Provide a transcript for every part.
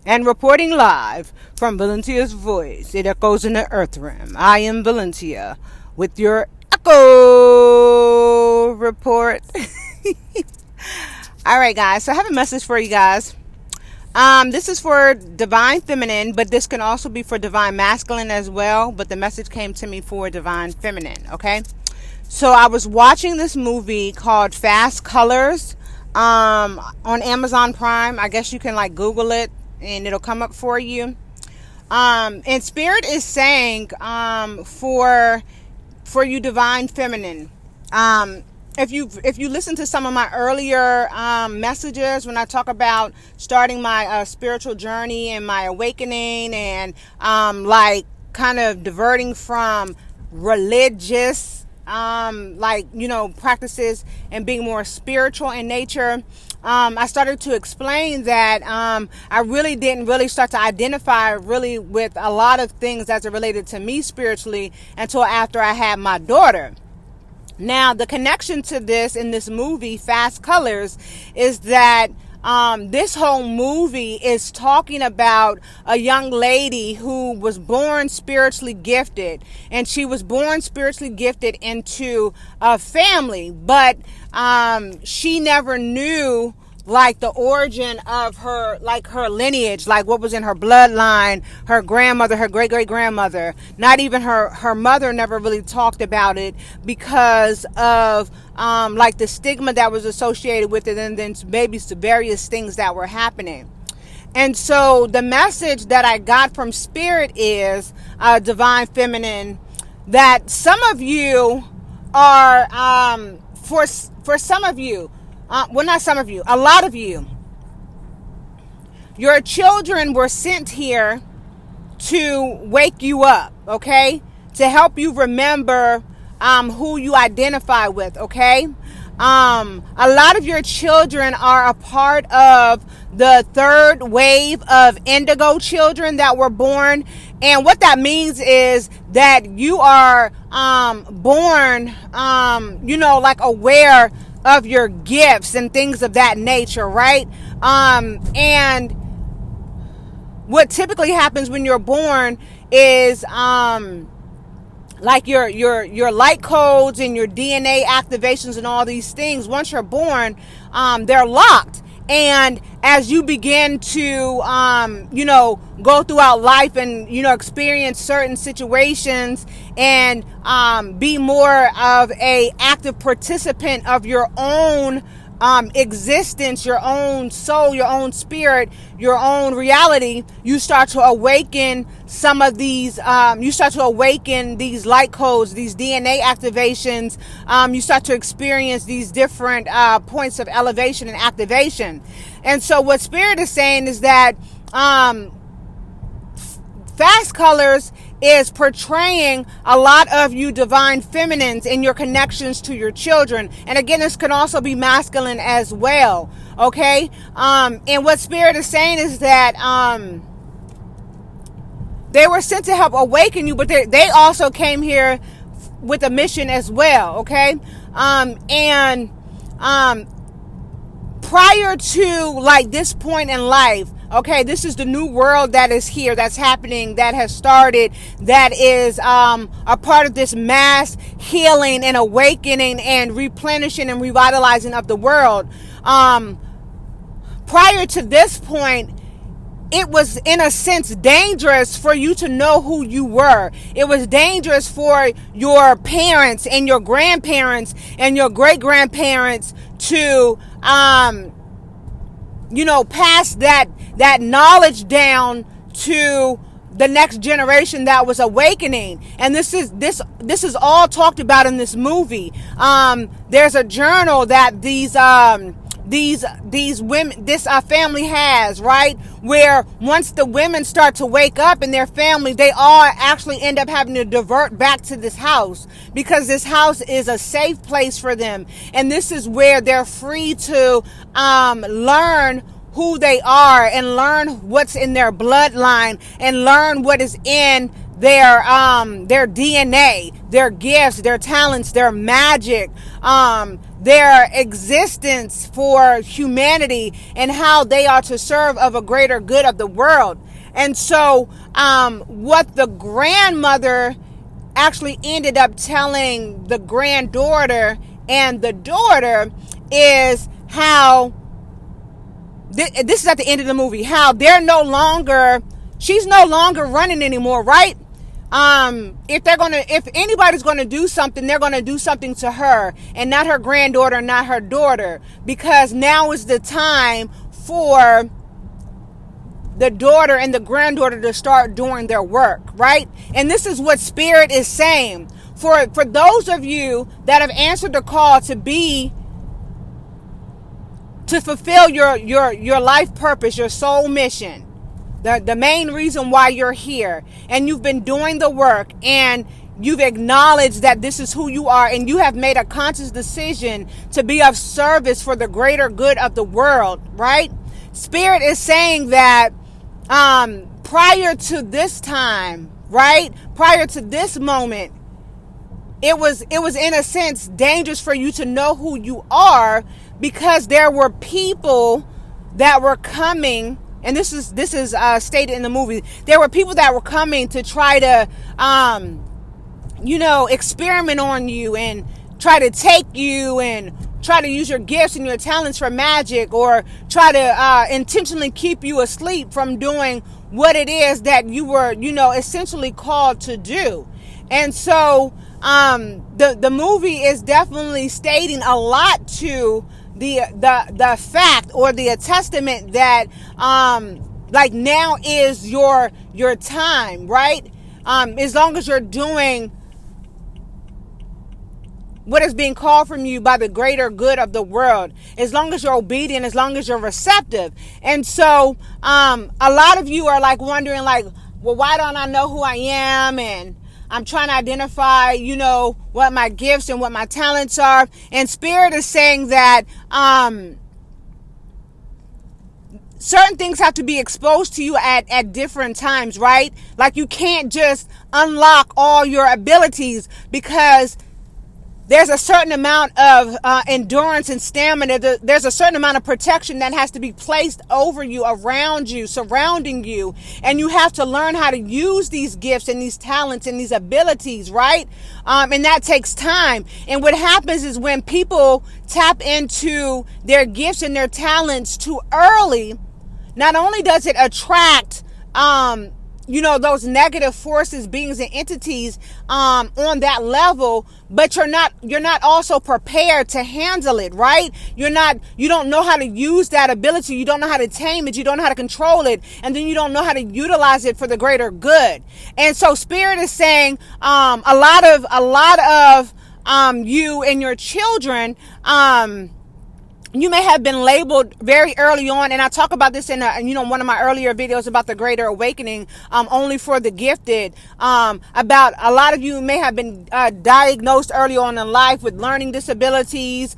and reporting live from Valencia's voice. It echoes in the earth realm. I am Valencia with your echo report. All right, guys. So I have a message for you guys. This is for divine feminine, but this can also be for divine masculine as well. But the message came to me for divine feminine. Okay. So I was watching this movie called Fast Colors on Amazon Prime. I guess you can like Google it and it'll come up for you. And Spirit is saying for you divine feminine. If you listen to some of my earlier messages when I talk about starting my spiritual journey and my awakening and like kind of diverting from religious practices and being more spiritual in nature, I started to explain that I really didn't start to identify really with a lot of things as it related to me spiritually until after I had my daughter. Now, the connection to this in this movie, Fast Colors, is that this whole movie is talking about a young lady who was born spiritually gifted, and she was born spiritually gifted into a family, but she never knew like the origin of her, like her lineage, like what was in her bloodline, her grandmother, her great-great-grandmother. Not even her mother never really talked about it because of like the stigma that was associated with it, and then maybe some various things that were happening. And so the message that I got from Spirit is divine feminine, that some of you are for some of you, well, not some of you, a lot of you, your children were sent here to wake you up, okay? To help you remember who you identify with, okay? A lot of your children are a part of the third wave of indigo children that were born. And what that means is that you are born, like aware of your gifts and things of that nature, right? And what typically happens when you're born is like your light codes and your DNA activations and all these things. Once you're born, they're locked. And as you begin to, go throughout life and, experience certain situations and be more of a active participant of your own existence, your own soul, your own spirit, your own reality, you start to awaken some of these, you start to awaken these light codes, these DNA activations. You start to experience these different points of elevation and activation. And so what Spirit is saying is that Fast Colors is portraying a lot of you divine feminines in your connections to your children. And again, this can also be masculine as well. Okay. And what Spirit is saying is that, they were sent to help awaken you, but they also came here with a mission as well. Okay. And prior to like this point in life, okay, this is the new world that is here, that's happening, that has started, that is a part of this mass healing and awakening and replenishing and revitalizing of the world. Prior to this point, it was in a sense dangerous for you to know who you were. It was dangerous for your parents and your grandparents and your great-grandparents to pass that knowledge down to the next generation that was awakening. And this is all talked about in this movie. There's a journal that these women, this family has, right? Where once the women start to wake up in their family, they all actually end up having to divert back to this house because this house is a safe place for them. And this is where they're free to learn who they are and learn what's in their bloodline and learn what is in their DNA, their gifts, their talents, their magic, their existence for humanity and how they are to serve of a greater good of the world. And so what the grandmother actually ended up telling the granddaughter and the daughter is how this is at the end of the movie, how she's no longer running anymore, right? If anybody's gonna do something, they're gonna do something to her and not her granddaughter, not her daughter, because now is the time for the daughter and the granddaughter to start doing their work, right? And this is what Spirit is saying. For those of you that have answered the call to fulfill your life purpose, your soul mission, the main reason why you're here, and you've been doing the work, and you've acknowledged that this is who you are, and you have made a conscious decision to be of service for the greater good of the world, right? Spirit is saying that prior to this time, right? Prior to this moment, it was in a sense dangerous for you to know who you are, because there were people that were coming, and this is stated in the movie. There were people that were coming to try to experiment on you and try to take you and try to use your gifts and your talents for magic, or try to intentionally keep you asleep from doing what it is that you were, essentially called to do. And so the movie is definitely stating a lot to the fact, or the testament, that like now is your time, right? As long as you're doing what is being called from you by the greater good of the world, as long as you're obedient, as long as you're receptive. And so a lot of you are like wondering, like, well, why don't I know who I am? And I'm trying to identify, what my gifts and what my talents are. And Spirit is saying that certain things have to be exposed to you at different times, right? Like, you can't just unlock all your abilities, because there's a certain amount of endurance and stamina. There's a certain amount of protection that has to be placed over you, around you, surrounding you. And you have to learn how to use these gifts and these talents and these abilities, right? And that takes time. And what happens is, when people tap into their gifts and their talents too early, not only does it attract those negative forces, beings, and entities on that level, but you're not also prepared to handle it, right? You don't know how to use that ability. You don't know how to tame it. You don't know how to control it. And then you don't know how to utilize it for the greater good. And so Spirit is saying, a lot of you and your children, you may have been labeled very early on, and I talk about this in one of my earlier videos about the greater awakening, only for the gifted. About a lot of you may have been diagnosed early on in life with learning disabilities.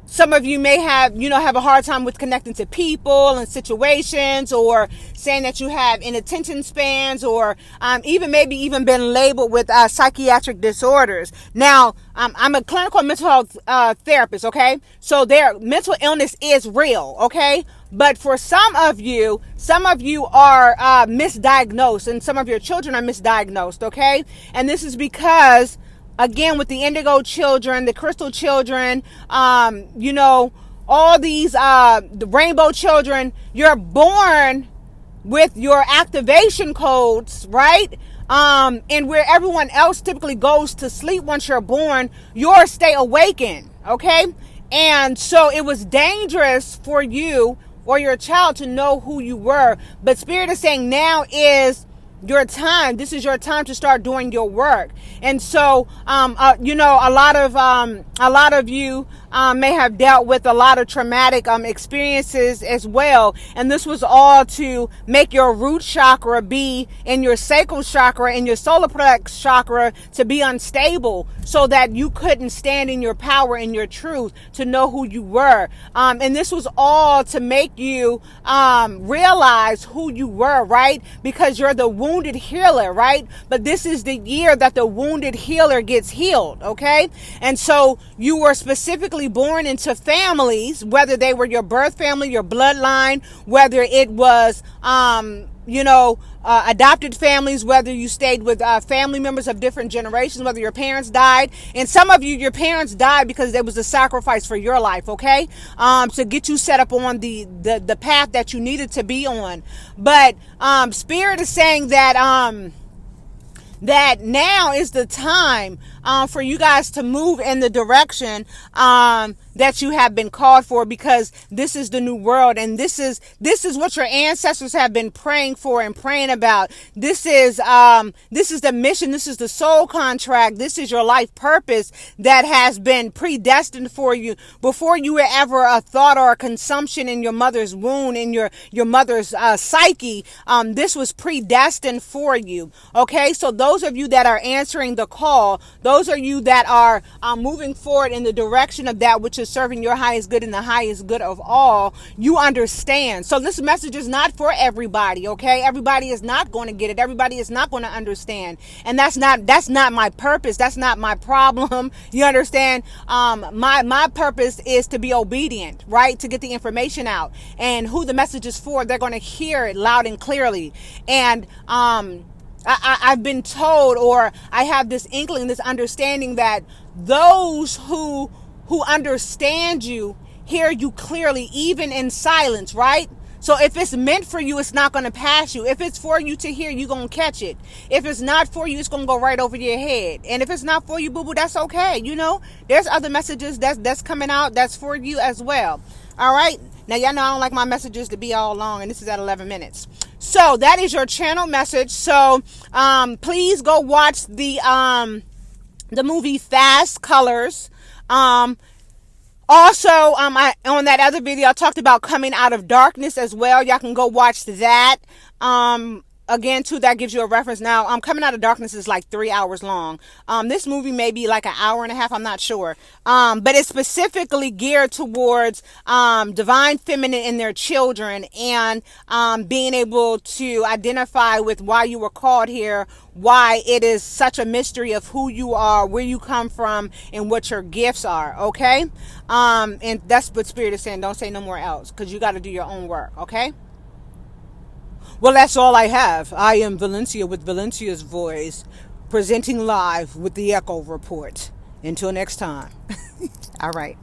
Some of you may have a hard time with connecting to people and situations, or saying that you have inattention spans, or even been labeled with psychiatric disorders. Now, I'm a clinical mental health therapist, okay? So their mental illness is real, okay? But for some of you are misdiagnosed, and some of your children are misdiagnosed, okay? And this is because, again, with the indigo children, the crystal children, all these, the rainbow children, you're born with your activation codes, right? And where everyone else typically goes to sleep once you're born, yours stay awakened, okay? And so it was dangerous for you or your child to know who you were. But Spirit is saying now is your time. This is your time to start doing your work. And so, a lot of you may have dealt with a lot of traumatic experiences as well. And this was all to make your root chakra be in your sacral chakra and your solar plex chakra to be unstable, so that you couldn't stand in your power and your truth to know who you were. And this was all to make you realize who you were, right? Because you're the wounded healer, right? But this is the year that the wounded healer gets healed, okay? And so you were specifically born into families, whether they were your birth family, your bloodline, whether it was, adopted families, whether you stayed with family members of different generations, whether your parents died. And some of you, your parents died because there was a sacrifice for your life, okay? To get you set up on the path that you needed to be on. But Spirit is saying that that now is the time for you guys to move in the direction that you have been called for, because this is the new world, and this is what your ancestors have been praying for and praying about. This is the mission. This is the soul contract. This is your life purpose that has been predestined for you before you were ever a thought or a consumption in your mother's womb, in your mother's psyche. This was predestined for you. Okay, so those of you that are answering the call, those are you that are moving forward in the direction of that which is serving your highest good and the highest good of all, you understand. So this message is not for everybody, okay? Everybody is not going to get it. Everybody is not going to understand. And that's not my purpose. That's not my problem. You understand? My purpose is to be obedient, right? To get the information out. And who the message is for, they're going to hear it loud and clearly. And I've been told, or I have this inkling, this understanding that those who understand you hear you clearly, even in silence, right? So if it's meant for you, it's not going to pass you. If it's for you to hear, you're going to catch it. If it's not for you, it's going to go right over your head. And if it's not for you, boo-boo, that's okay. You know, there's other messages that's coming out that's for you as well. All right. Now, y'all know I don't like my messages to be all long, and this is at 11 minutes. So that is your channel message. So please go watch the movie Fast Colors. Also, on that other video, I talked about coming out of darkness as well. Y'all can go watch that. Again, too, that gives you a reference. Now, Coming Out of Darkness is like 3 hours long. This movie may be like an hour and a half. I'm not sure. But it's specifically geared towards divine feminine in their children, and being able to identify with why you were called here, why it is such a mystery of who you are, where you come from, and what your gifts are, okay? And that's what Spirit is saying. Don't say no more else, because you got to do your own work, okay? Well, that's all I have. I am Valencia with Valencia's Voice, presenting live with the Echo Report. Until next time. All right.